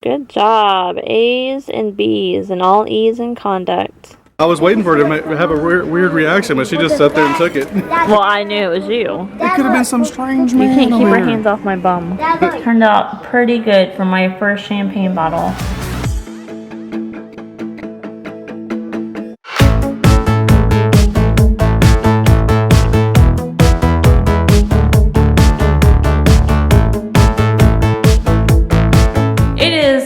Good job. A's and B's and all E's in conduct. I was waiting for her to have a weird reaction, but she just sat there and took it. Well, I knew it was you. It could have been some strange man. You can't keep over your here. hands off my bum. It turned out pretty good for my first champagne bottle.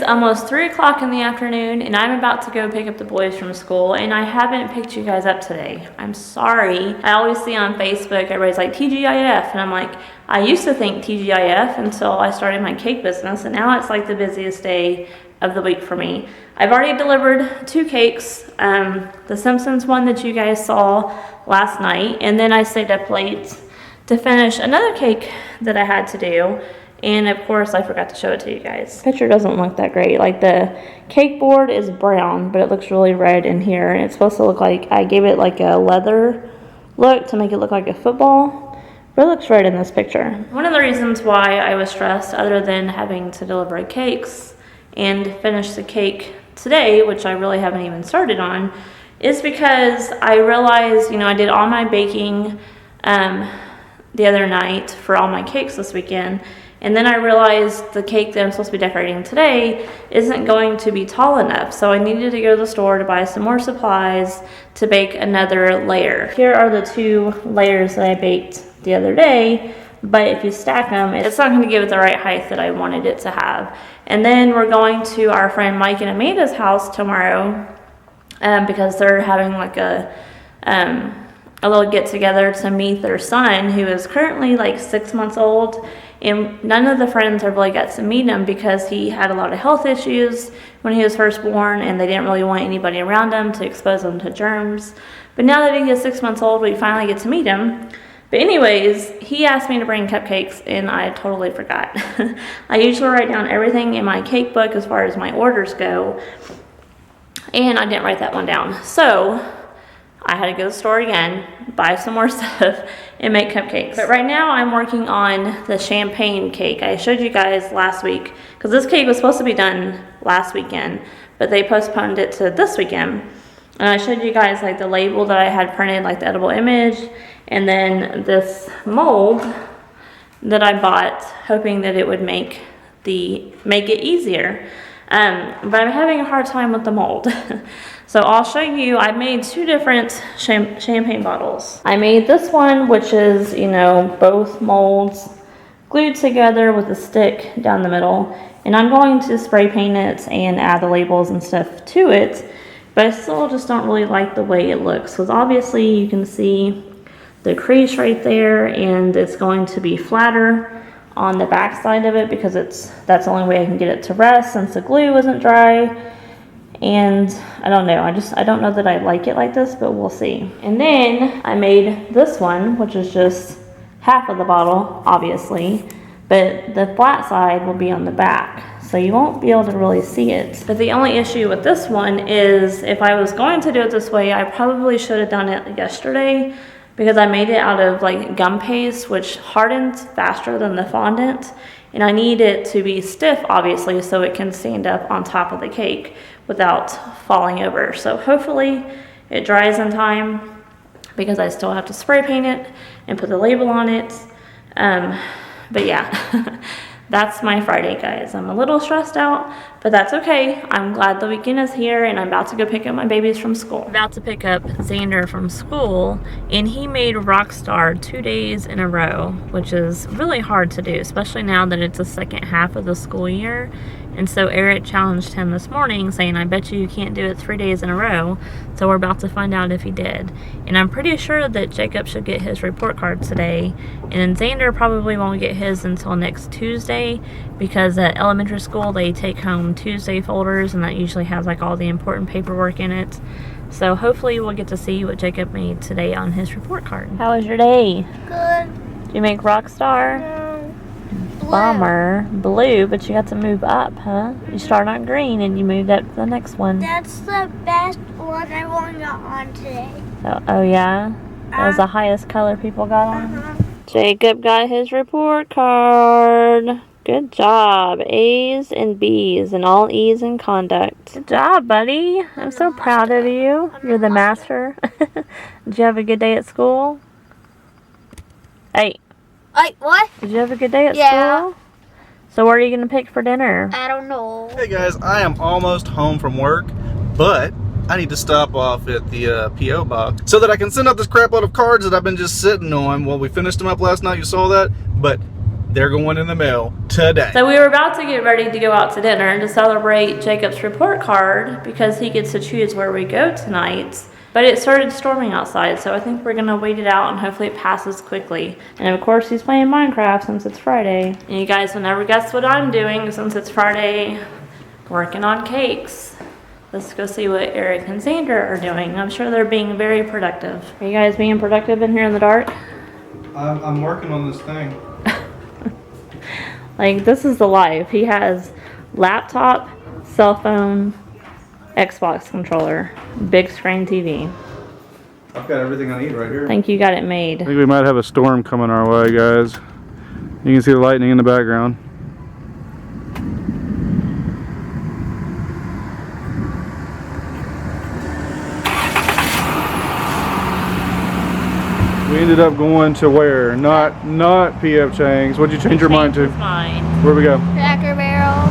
Almost 3 o'clock in the afternoon, and I'm about to go pick up the boys from school, and I haven't picked you guys up today. I'm sorry. I always see on Facebook everybody's like TGIF, and I'm like, I used to think TGIF until I started my cake business, and now it's like the busiest day of the week for me. I've already delivered 2 cakes, the Simpsons one that you guys saw last night, and then I stayed up late to finish another cake that I had to do. And of course, I forgot to show it to you guys. Picture doesn't look that great. Like, the cake board is brown, but it looks really red in here. And it's supposed to look like, I gave it like a leather look to make it look like a football. But it looks red in this picture. One of the reasons why I was stressed, other than having to deliver cakes and finish the cake today, which I really haven't even started on, is because I realized, you know, I did all my baking the other night for all my cakes this weekend. And then I realized the cake that I'm supposed to be decorating today isn't going to be tall enough. So I needed to go to the store to buy some more supplies to bake another layer. Here are the 2 layers that I baked the other day. But if you stack them, it's not going to give it the right height that I wanted it to have. And then we're going to our friend Mike and Amanda's house tomorrow because they're having like a little get together to meet their son, who is currently like 6 months old. And none of the friends have really got to meet him because he had a lot of health issues when he was first born, and they didn't really want anybody around him to expose him to germs. But now that he is 6 months old, we finally get to meet him. But anyways, he asked me to bring cupcakes, and I totally forgot. I usually write down everything in my cake book as far as my orders go, and I didn't write that one down. So I had to go to the store again, buy some more stuff, and make cupcakes. But right now I'm working on the champagne cake. I showed you guys last week, because this cake was supposed to be done last weekend, but they postponed it to this weekend. And I showed you guys like the label that I had printed, like the edible image, and then this mold that I bought, hoping that it would make it easier. But I'm having a hard time with the mold. So I'll show you, I made 2 different champagne bottles. I made this one, which is, you know, both molds glued together with a stick down the middle. And I'm going to spray paint it and add the labels and stuff to it. But I still just don't really like the way it looks. Because obviously you can see the crease right there, and it's going to be flatter on the back side of it because that's the only way I can get it to rest since the glue isn't dry. And I don't know, I don't know that I like it like this, but we'll see. And then I made this one, which is just half of the bottle, obviously, but the flat side will be on the back, so you won't be able to really see it. But the only issue with this one is if I was going to do it this way, I probably should have done it yesterday, because I made it out of like gum paste, which hardens faster than the fondant. And I need it to be stiff, obviously, so it can stand up on top of the cake without falling over. So hopefully it dries in time, because I still have to spray paint it and put the label on it. But yeah, that's my Friday, guys. I'm a little stressed out, but that's okay. I'm glad the weekend is here, and I'm about to go pick up my babies from school. I'm about to pick up Xander from school, and he made Rockstar 2 days in a row, which is really hard to do, especially now that it's the second half of the school year. And so Eric challenged him this morning, saying, I bet you can't do it 3 days in a row. So we're about to find out if he did. And I'm pretty sure that Jacob should get his report card today. And then Xander probably won't get his until next Tuesday, because at elementary school they take home Tuesday folders, and that usually has like all the important paperwork in it. So hopefully we'll get to see what Jacob made today on his report card. How was your day? Good. Did you make Rockstar? No. Bummer. Blue, but you got to move up, huh? You started on green and you moved up to the next one. That's the best one I want to get on today. Oh yeah? That was the highest color people got on? Jacob got his report card. Good job. A's and B's and all E's in conduct. Good job, buddy. I'm so proud of you. You're the master. Did you have a good day at school? Hey. Wait, what? Did you have a good day at Yeah. school? So what are you going to pick for dinner? I don't know. Hey guys, I am almost home from work, but I need to stop off at the P.O. box so that I can send out this crap load of cards that I've been just sitting on. Well, we finished them up last night, you saw that, but they're going in the mail today. So we were about to get ready to go out to dinner to celebrate Jacob's report card because he gets to choose where we go tonight. But it started storming outside, so I think we're gonna wait it out and hopefully it passes quickly. And of course he's playing Minecraft since it's Friday. And you guys will never guess what I'm doing since it's Friday, working on cakes. Let's go see what Eric and Xander are doing. I'm sure they're being very productive. Are you guys being productive in here in the dark? I'm working on this thing. Like, this is the life. He has laptop, cell phone, Xbox controller, big screen TV. I've got everything I need right here. I think you got it made. I think we might have a storm coming our way, guys. You can see the lightning in the background. We ended up going to where? Not P.F. Chang's. What'd you change your mind to? Mine. Where'd we go? Cracker Barrel.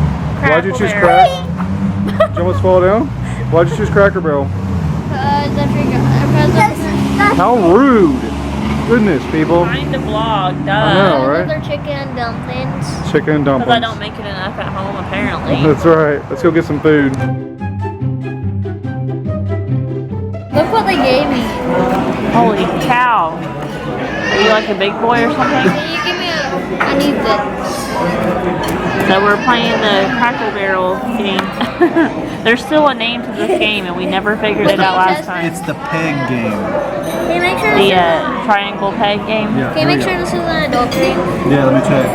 Why'd you choose Crackle Barrel. crack? Did you almost fall down? Why'd you choose Cracker Barrel? How rude! Goodness, people. Trying to vlog, duh. I know, right? Their chicken dumplings. Chicken dumplings. Because I don't make it enough at home, apparently. That's right. Let's go get some food. Look what they gave me. Holy cow. Are you like a big boy or something? Can you give me I need this. So we're playing the Crackle Barrel game. There's still a name to this game and we never figured it out last time. It's the peg game. Can you make sure The triangle peg game. Yeah. Can you make sure this is an adult drink? Yeah, let me check.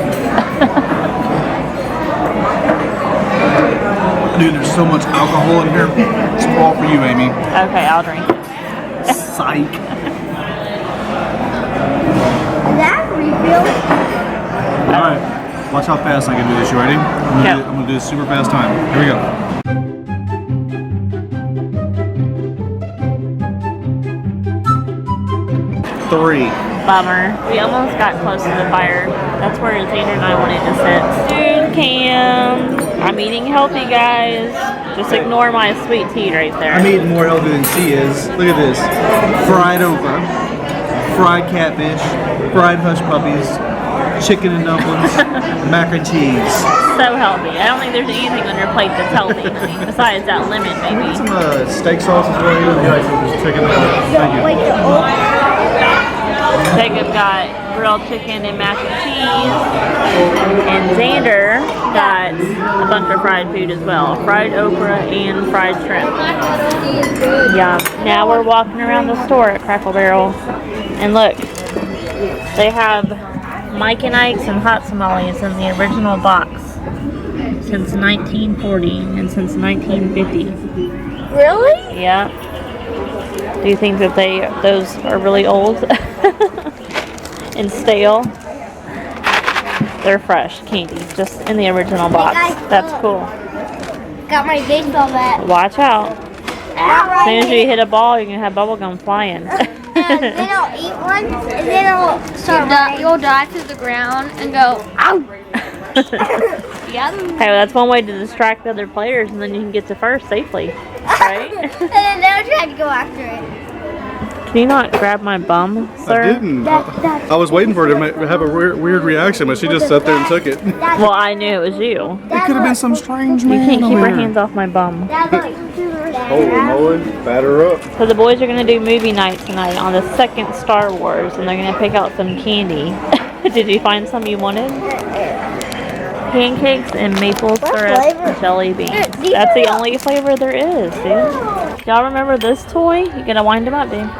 Dude, there's so much alcohol in here. It's all for you, Amy. Okay, I'll drink it. Psych. Is that refill? Alright. Watch how fast I can do this. You ready? I'm gonna do this super fast time. Here we go. Three. Bummer. We almost got close to the fire. That's where Xander and I wanted to sit. Food cam. I'm eating healthy, guys. Just ignore my sweet tea right there. I'm eating more healthy than she is. Look at this. Fried okra, fried catfish, fried hush puppies, chicken and dumplings, mac and cheese. So healthy. I don't think there's anything on your plate that's healthy, honey, besides that lemon, maybe. Some steak sauce as well. Yeah, just chicken. Thank you. Jacob got grilled chicken and mac and cheese, and Xander got a bunch of fried food as well. Fried okra and fried shrimp. Yeah. Now we're walking around the store at Crackle Barrel, and look, they have Mike and Ike's and hot tamales in the original box since 1940 and since 1950. Really? Yeah. Do you think that those are really old and stale? They're fresh candies, just in the original box. That's cool. Got my baseball bat. Watch out. As soon as you hit a ball, you're gonna have bubble gum flying. And then I'll eat one, and then I'll start running. You'll dive to the ground and go, ow! Yeah. Hey, well, that's one way to distract the other players, and then you can get to first safely, right? And then they'll try to go after it. Can you not grab my bum, sir? I didn't. I was waiting for her to have a weird reaction, but she just sat there and took it. Well, I knew it was you. It could have been some strange You man can't keep over your here. hands off my bum. Holy moly, batter up. So the boys are going to do movie night tonight on the second Star Wars, and they're going to pick out some candy. Did you find some you wanted? Pancakes and maple syrup jelly beans. That's the only flavor there is, dude. Y'all remember this toy? You gotta wind him up, dude.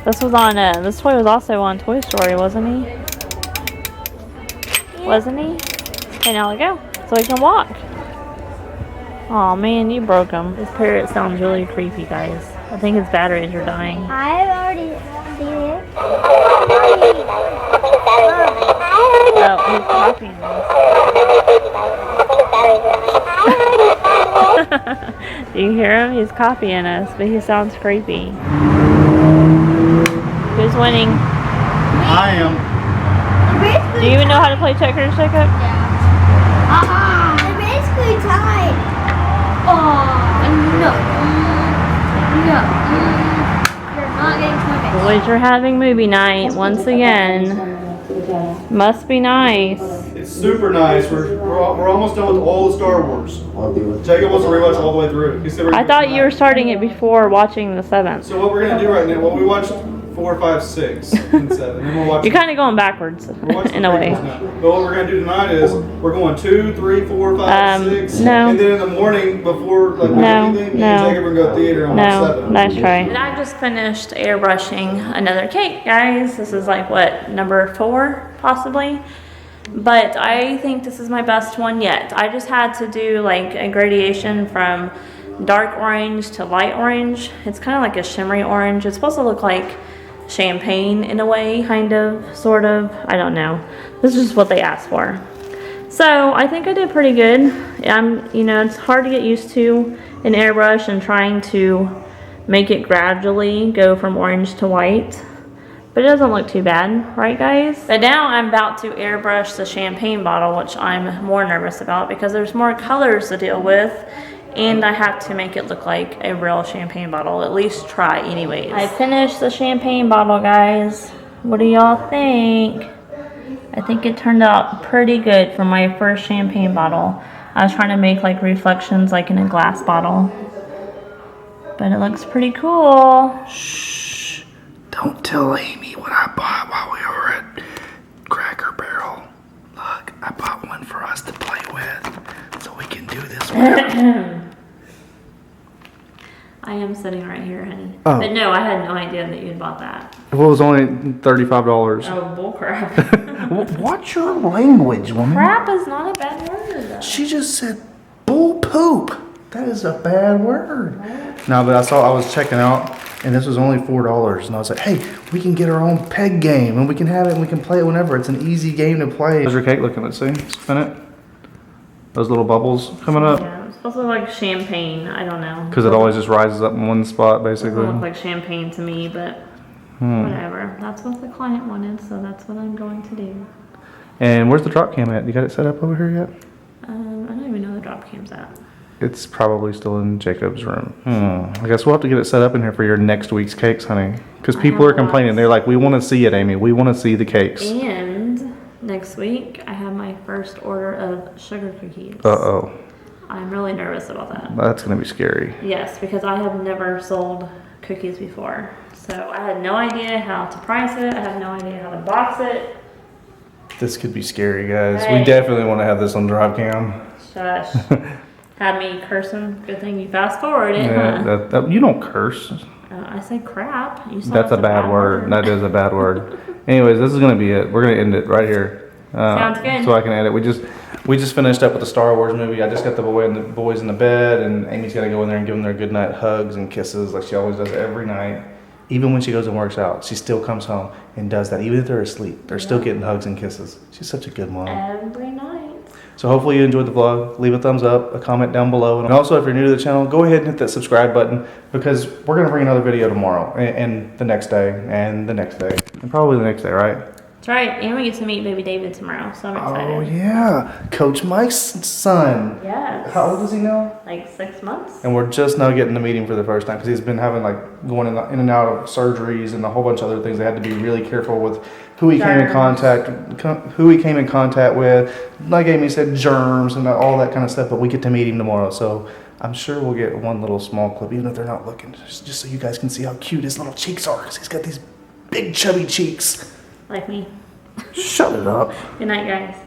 This was on, this toy was also on Toy Story, wasn't he? Wasn't he? Okay, now let go, so he can walk. Aw, man, you broke him. This parrot sounds really creepy, guys. I think his batteries are dying. I've already seen it. Oh, he's copying us. Do you hear him? He's copying us, but he sounds creepy. Who's winning? I am. Do you even know how to play checkers, Jacob? Yeah. They're basically tied. Oh, no. No. You're not getting to my face. Boys are having movie night once again. Must be nice. It's super nice. We're almost done with all the Star Wars. Jacob wants to rewatch all the way through. He said we're I gonna thought do you were tonight. starting it before watching the 7th. So what we're gonna do right now? Well, we watched 4, 5, 6, and 7. And then we'll watch. You're kind of going backwards we're watching in the a way. prequels now. But what we're gonna do tonight is we're going 2, 3, 4, 5, 6, no. and then in the morning before like No, anything, me no. and Jacob are gonna go to theater and watch No, 7. nice try. And I just finished airbrushing another cake, guys. This is like what, number 4 possibly? But I think this is my best one yet. I just had to do like a gradation from dark orange to light orange. It's kind of like a shimmery orange. It's supposed to look like champagne in a way, kind of, sort of. I don't know. This is just what they asked for. So I think I did pretty good. You know, it's hard to get used to an airbrush and trying to make it gradually go from orange to white. But it doesn't look too bad, right guys? But now I'm about to airbrush the champagne bottle, which I'm more nervous about because there's more colors to deal with and I have to make it look like a real champagne bottle, at least try anyways. I finished the champagne bottle, guys. What do y'all think? I think it turned out pretty good for my first champagne bottle. I was trying to make like reflections like in a glass bottle. But it looks pretty cool. Shh! Don't tell Amy what I bought while we were at Cracker Barrel. Look, I bought one for us to play with, so we can do this one. I am sitting right here, honey. Oh. But no, I had no idea that you'd bought that. Well, it was only $35. Oh, bullcrap. Watch your language, woman. Crap is not a bad word. She just said bull poop. That is a bad word. No, but I was checking out, and this was only $4, and I was like, hey, we can get our own peg game, and we can have it, and we can play it whenever. It's an easy game to play. How's your cake looking? Let's see. Spin it. Those little bubbles coming up. Yeah, it's supposed to look like champagne. I don't know. Because it always just rises up in one spot, It basically. doesn't look like champagne to me, but whatever. That's what the client wanted, so that's what I'm going to do. And where's the drop cam at? You got it set up over here yet? I don't even know the drop cam's at. It's probably still in Jacob's room. I guess we'll have to get it set up in here for your next week's cakes, honey. Because people are complaining. They're like, we want to see it, Amy. We want to see the cakes. And next week, I have my first order of sugar cookies. Uh-oh. I'm really nervous about that. That's going to be scary. Yes, because I have never sold cookies before. So I had no idea how to price it. I have no idea how to box it. This could be scary, guys. Hey. We definitely want to have this on drive cam. Shush. Had me cursing. Good thing you fast forwarded, Yeah, huh? you don't curse. I said crap. You said That's a bad word. That is a bad word. Anyways, this is going to be it. We're going to end it right here. Sounds good. So I can edit. We just finished up with the Star Wars movie. I just got the boys in the bed, and Amy's got to go in there and give them their goodnight hugs and kisses like she always does every night. Even when she goes and works out, she still comes home and does that. Even if they're asleep, they're still getting hugs and kisses. She's such a good mom. Every night. So hopefully you enjoyed the vlog. Leave a thumbs up, a comment down below. And also, if you're new to the channel, go ahead and hit that subscribe button because we're going to bring another video tomorrow and the next day and the next day and probably the next day, right? That's right. And we get to meet baby David tomorrow, so I'm excited. Oh, yeah. Coach Mike's son. Yes. How old is he now? Like 6 months. And we're just now getting to meet him for the first time because he's been having like going in and out of surgeries and a whole bunch of other things. They had to be really careful with who he came in contact with. Like Amy said, germs and all that kind of stuff. But we get to meet him tomorrow, so I'm sure we'll get one little small clip, even if they're not looking, just so you guys can see how cute his little cheeks are. Because he's got these big chubby cheeks. Like me. Shut it up. Good night, guys.